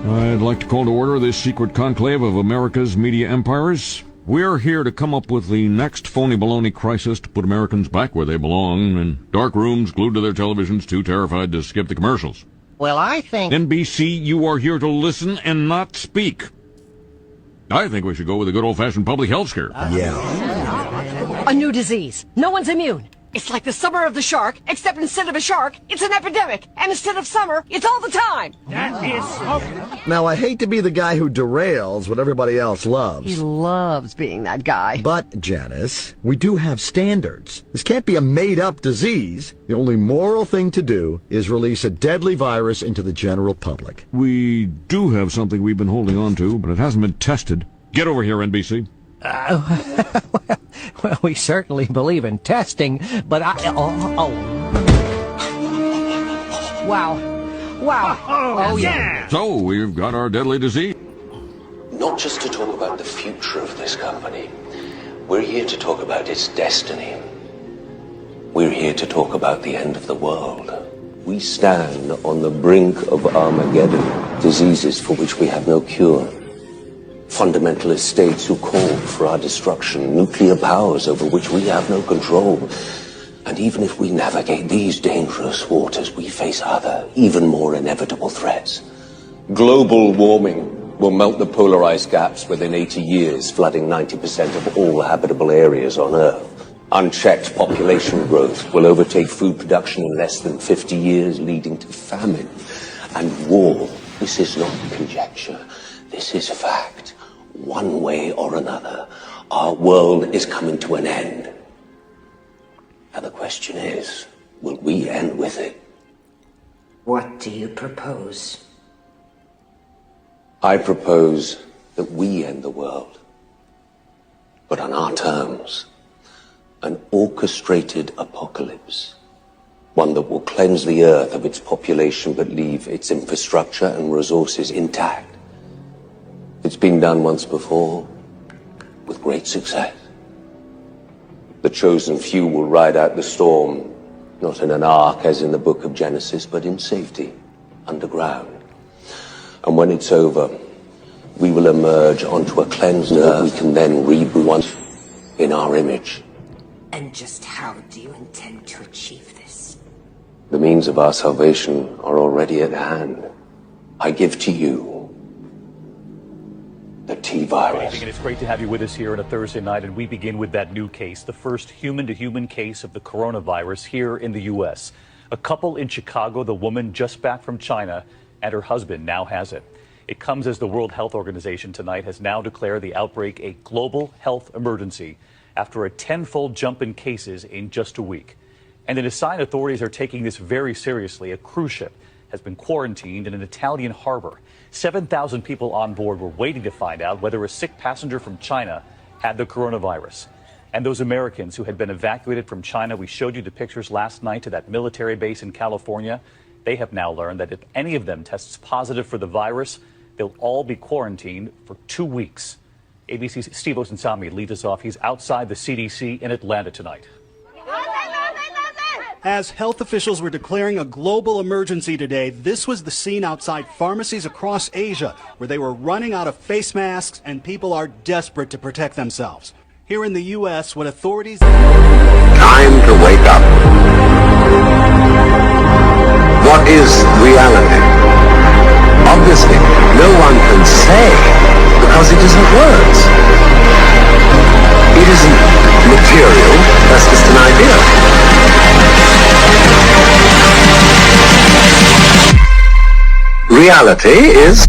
I'd like to call to order this secret conclave of America's media empires. We're here to come up with the next phony baloney crisis to put Americans back where they belong, in dark rooms glued to their televisions, too terrified to skip the commercials. Well, I think... NBC, you are here to listen and not speak. I think we should go with a good old-fashioned public health scare. A new disease. No one's immune. It's like the summer of the shark, except instead of a shark, it's an epidemic. And instead of summer, it's all the time. That is so... Now, I hate to be the guy who derails what everybody else loves. He loves being that guy. But, Janice, we do have standards. This can't be a made-up disease. The only moral thing to do is release a deadly virus into the general public. We do have something we've been holding on to, but it hasn't been tested. Get over here, NBC. Well, we certainly believe in testing, but Wow. Oh, yeah. So, we've got our deadly disease. Not just to talk about the future of this company. We're here to talk about its destiny. We're here to talk about the end of the world. We stand on the brink of Armageddon, diseases for which we have no cure. Fundamentalist states who call for our destruction, nuclear powers over which we have no control. And even if we navigate these dangerous waters, we face other, even more inevitable threats. Global warming will melt the polar ice caps within 80 years, flooding 90% of all habitable areas on Earth. Unchecked population growth will overtake food production in less than 50 years, leading to famine and war. This is not conjecture. This is fact. One way or another, our world is coming to an end. Now the question is, will we end with it? What do you propose? I propose that we end the world, but on our terms. An orchestrated apocalypse. One that will cleanse the earth of its population but leave its infrastructure and resources intact. It's been done once before, with great success. The chosen few will ride out the storm, not in an ark as in the book of Genesis, but in safety, underground. And when it's over, we will emerge onto a cleansed earth we can then reboot once in our image. And just how do you intend to achieve this? The means of our salvation are already at hand. I give to you the T-virus. And it's great to have you with us here on a Thursday night, and we begin with that new case, the first human-to-human case of the coronavirus here in the U.S. A couple in Chicago, the woman just back from China, and her husband now has it. It comes as the World Health Organization tonight has now declared the outbreak a global health emergency after a tenfold jump in cases in just a week. And in a sign authorities are taking this very seriously, a cruise ship has been quarantined in an Italian harbor. 7,000 people on board were waiting to find out whether a sick passenger from China had the coronavirus. And those Americans who had been evacuated from China, we showed you the pictures last night to that military base in California. They have now learned that if any of them tests positive for the virus, they'll all be quarantined for 2 weeks. ABC's Steve Osunsami leads us off. He's outside the CDC in Atlanta tonight. As health officials were declaring a global emergency today, this was the scene outside pharmacies across Asia, where they were running out of face masks and people are desperate to protect themselves. Here in the U.S., what authorities... Time to wake up. What is reality? Obviously, no one can say, because it isn't words. It isn't material, that's just an idea. Reality is